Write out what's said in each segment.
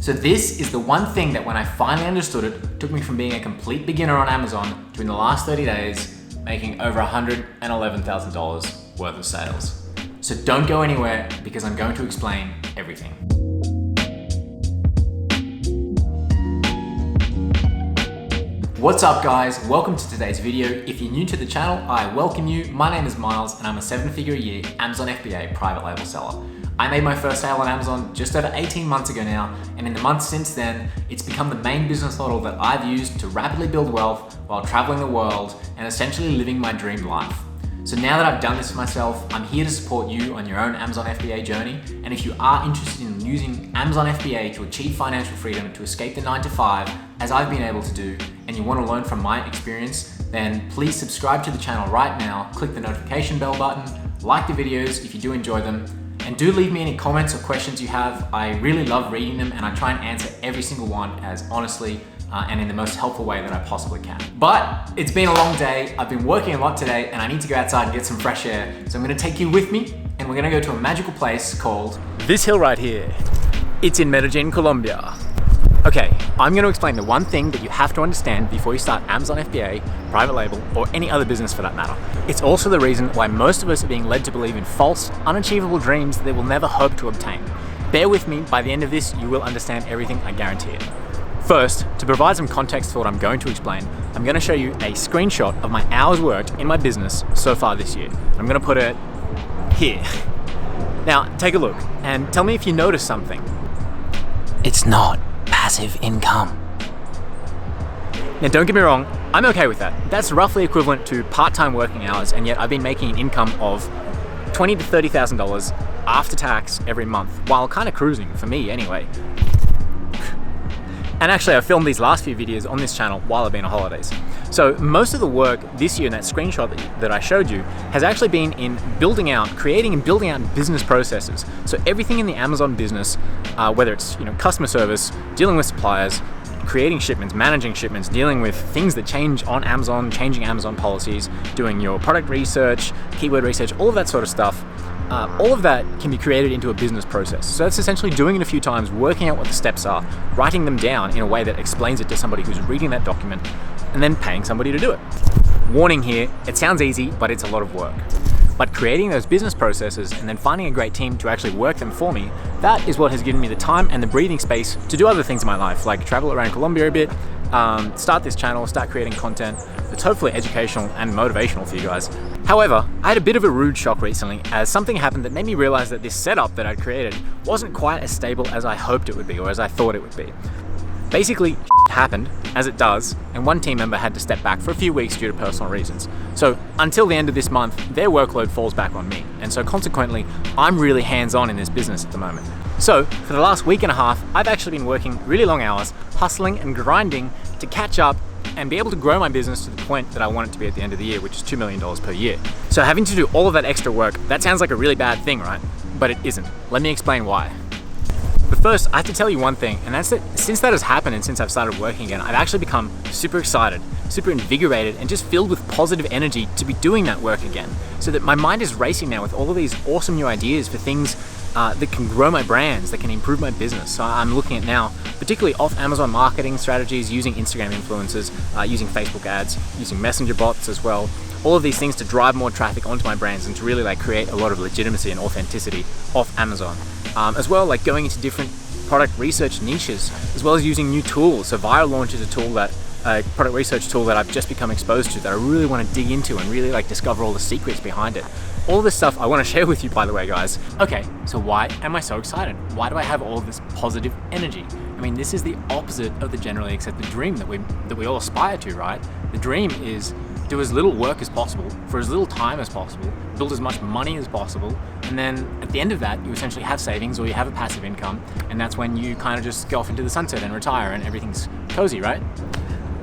So this is the one thing that when I finally understood it, took me from being a complete beginner on Amazon to in the last 30 days, making over $111,000 worth of sales. So don't go anywhere because I'm going to explain everything. What's up guys, welcome to today's video. If you're new to the channel, I welcome you. My name is Myles and I'm a 7-figure a year Amazon FBA private label seller. I made my first sale on Amazon just over 18 months ago now, and in the months since then, it's become the main business model that I've used to rapidly build wealth while traveling the world and essentially living my dream life. So now that I've done this for myself, I'm here to support you on your own Amazon FBA journey. And if you are interested in using Amazon FBA to achieve financial freedom, to escape the 9-to-5, as I've been able to do, and you want to learn from my experience, then please subscribe to the channel right now, click the notification bell button, like the videos if you do enjoy them, and do leave me any comments or questions you have. I really love reading them and I try and answer every single one as honestly and in the most helpful way that I possibly can. But it's been a long day. I've been working a lot today and I need to go outside and get some fresh air. So I'm gonna take you with me and we're gonna go to a magical place called this hill right here. It's in Medellin, Colombia. Okay, I'm gonna explain the one thing that you have to understand before you start Amazon FBA, private label, or any other business for that matter. It's also the reason why most of us are being led to believe in false, unachievable dreams that they will never hope to obtain. Bear with me, by the end of this, you will understand everything, I guarantee it. First, to provide some context for what I'm going to explain, I'm gonna show you a screenshot of my hours worked in my business so far this year. I'm gonna put it here. Now, take a look and tell me if you notice something. It's not passive income. Now don't get me wrong, I'm okay with that. That's roughly equivalent to part-time working hours, and yet I've been making an income of $20,000 to $30,000 after tax every month, while kind of cruising, for me anyway. And actually I filmed these last few videos on this channel while I've been on holidays. So most of the work this year in that screenshot that I showed you has actually been in creating and building out business processes. So everything in the Amazon business, whether it's customer service, dealing with suppliers, creating shipments, managing shipments, dealing with things that change on Amazon, changing Amazon policies, doing your product research, keyword research, all of that sort of stuff. All of that can be created into a business process. So that's essentially doing it a few times, working out what the steps are, writing them down in a way that explains it to somebody who's reading that document, and then paying somebody to do it. Warning here, it sounds easy, but it's a lot of work. But creating those business processes and then finding a great team to actually work them for me, that is what has given me the time and the breathing space to do other things in my life, like travel around Colombia a bit, start this channel, start creating content that's hopefully educational and motivational for you guys. However, I had a bit of a rude shock recently as something happened that made me realize that this setup that I'd created wasn't quite as stable as I hoped it would be, or as I thought it would be. Basically, happened, as it does, and one team member had to step back for a few weeks due to personal reasons. So until the end of this month, their workload falls back on me, and so consequently, I'm really hands-on in this business at the moment. So for the last week and a half, I've actually been working really long hours, hustling and grinding to catch up and be able to grow my business to the point that I want it to be at the end of the year, which is $2 million per year. So having to do all of that extra work, that sounds like a really bad thing, right? But it isn't. Let me explain why. But first, I have to tell you one thing, and that's that since that has happened and since I've started working again, I've actually become super excited, super invigorated, and just filled with positive energy to be doing that work again. So that my mind is racing now with all of these awesome new ideas for things that can grow my brands, that can improve my business. So I'm looking at now, particularly off Amazon marketing strategies, using Instagram influencers, using Facebook ads, using messenger bots as well. All of these things to drive more traffic onto my brands and to really create a lot of legitimacy and authenticity off Amazon. As well, going into different product research niches, as well as using new tools. So Viral Launch is a product research tool that I've just become exposed to that I really want to dig into and really discover all the secrets behind it. All this stuff I want to share with you, by the way, guys. Okay, so why am I so excited? Why do I have all this positive energy? I mean, this is the opposite of the generally accepted dream that we all aspire to, right? The dream is do as little work as possible for as little time as possible, build as much money as possible, and then at the end of that, you essentially have savings or you have a passive income, and that's when you kind of just go off into the sunset and retire and everything's cozy, right?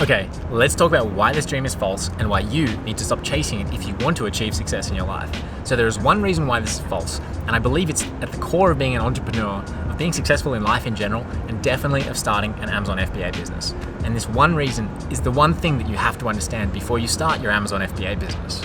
Okay, let's talk about why this dream is false and why you need to stop chasing it if you want to achieve success in your life. So there is one reason why this is false, and I believe it's at the core of being an entrepreneur, of being successful in life in general, and definitely of starting an Amazon FBA business. And this one reason is the one thing that you have to understand before you start your Amazon FBA business.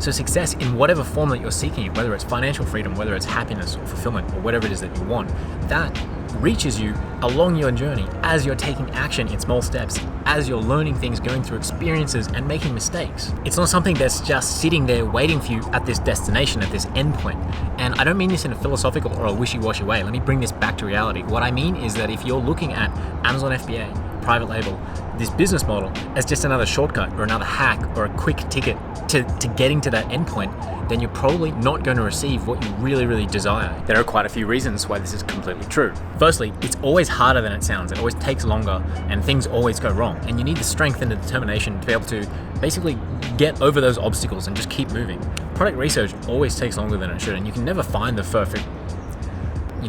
So success in whatever form that you're seeking it, whether it's financial freedom, whether it's happiness or fulfillment or whatever it is that you want, that reaches you along your journey as you're taking action in small steps, as you're learning things, going through experiences and making mistakes. It's not something that's just sitting there waiting for you at this destination, at this endpoint. And I don't mean this in a philosophical or a wishy-washy way. Let me bring this back to reality. What I mean is that if you're looking at Amazon FBA, private label, this business model as just another shortcut or another hack or a quick ticket to getting to that endpoint, then you're probably not going to receive what you really desire. There are quite a few reasons why this is completely true. Firstly, it's always harder than it sounds. It always takes longer and things always go wrong. And you need the strength and the determination to be able to basically get over those obstacles and just keep moving. Product research always takes longer than it should, and you can never find the perfect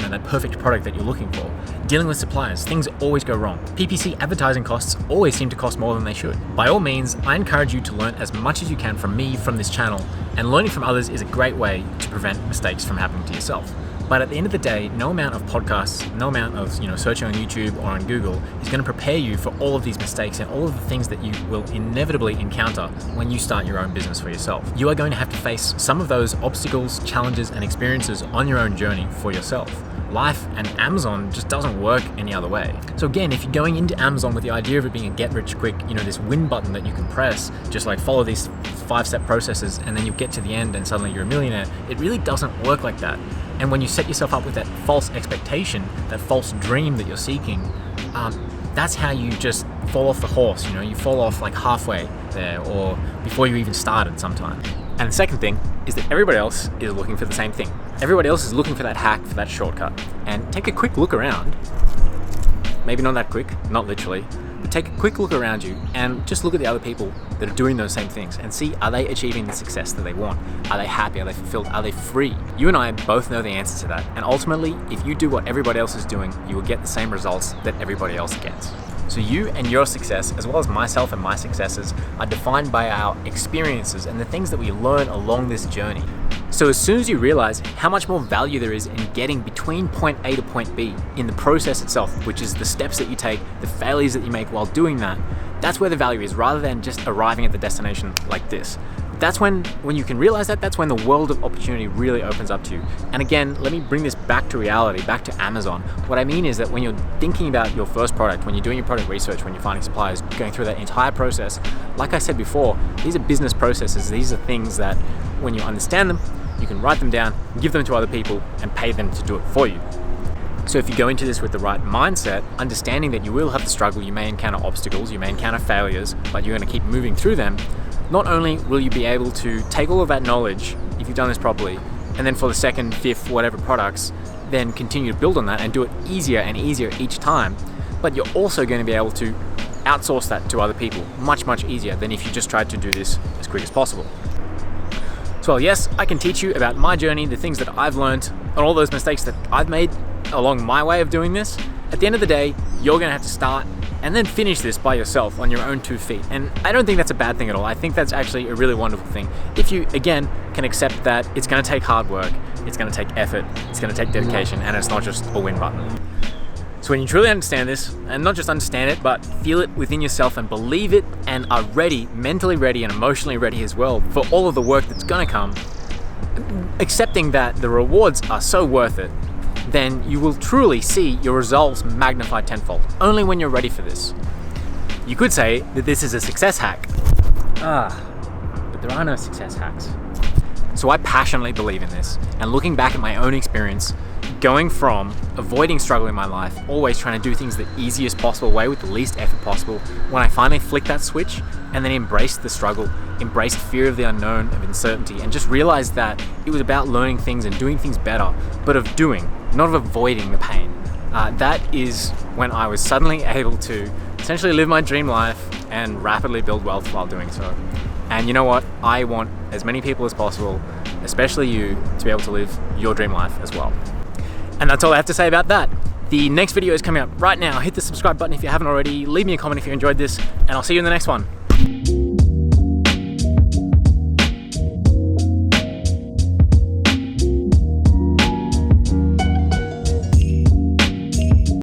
that perfect product that you're looking for. Dealing with suppliers, things always go wrong. PPC advertising costs always seem to cost more than they should. By all means, I encourage you to learn as much as you can from me, from this channel, and learning from others is a great way to prevent mistakes from happening to yourself. But at the end of the day, no amount of podcasts, no amount of searching on YouTube or on Google is going to prepare you for all of these mistakes and all of the things that you will inevitably encounter when you start your own business for yourself. You are going to have to face some of those obstacles, challenges, and experiences on your own journey for yourself. Life and Amazon just doesn't work any other way. So again, if you're going into Amazon with the idea of it being a get rich quick, this win button that you can press, just like follow these 5-step processes and then you get to the end and suddenly you're a millionaire, it really doesn't work like that. And when you set yourself up with that false expectation, that false dream that you're seeking, that's how you just fall off the horse. You fall off like halfway there or before you even started sometime. And the second thing is that everybody else is looking for the same thing. Everybody else is looking for that hack, for that shortcut. And take a quick look around. Maybe not that quick, not literally, but take a quick look around you and just look at the other people that are doing those same things and see, are they achieving the success that they want? Are they happy? Are they fulfilled? Are they free? You and I both know the answer to that. And ultimately, if you do what everybody else is doing, you will get the same results that everybody else gets. So you and your success, as well as myself and my successes, are defined by our experiences and the things that we learn along this journey. So as soon as you realize how much more value there is in getting between point A to point B in the process itself, which is the steps that you take, the failures that you make while doing that, that's where the value is, rather than just arriving at the destination like this. That's when you can realize that's when the world of opportunity really opens up to you. And again, let me bring this back to reality, back to Amazon. What I mean is that when you're thinking about your first product, when you're doing your product research, when you're finding suppliers, going through that entire process, like I said before, these are business processes. These are things that when you understand them, you can write them down, give them to other people, and pay them to do it for you. So if you go into this with the right mindset, understanding that you will have to struggle, you may encounter obstacles, you may encounter failures, but you're going to keep moving through them, not only will you be able to take all of that knowledge, if you've done this properly, and then for the second, fifth, whatever products, then continue to build on that and do it easier and easier each time, but you're also going to be able to outsource that to other people much easier than if you just tried to do this as quick as possible. So yes, I can teach you about my journey, the things that I've learned, and all those mistakes that I've made along my way of doing this. At the end of the day, you're going to have to start and then finish this by yourself on your own 2 feet. And I don't think that's a bad thing at all. I think that's actually a really wonderful thing. If you, again, can accept that it's going to take hard work, it's going to take effort, it's going to take dedication, and it's not just a win button. So when you truly understand this, and not just understand it, but feel it within yourself and believe it and are ready, mentally ready and emotionally ready as well for all of the work that's going to come, accepting that the rewards are so worth it, then you will truly see your results magnified tenfold, only when you're ready for this. You could say that this is a success hack. But there are no success hacks. So I passionately believe in this, and looking back at my own experience, going from avoiding struggle in my life, always trying to do things the easiest possible way with the least effort possible, when I finally flicked that switch and then embraced the struggle, embraced fear of the unknown, of uncertainty, and just realized that it was about learning things and doing things better, but of doing, not of avoiding the pain. That is when I was suddenly able to essentially live my dream life and rapidly build wealth while doing so. And you know what? I want as many people as possible, especially you, to be able to live your dream life as well. And that's all I have to say about that. The next video is coming up right now. Hit the subscribe button if you haven't already. Leave me a comment if you enjoyed this, and I'll see you in the next one.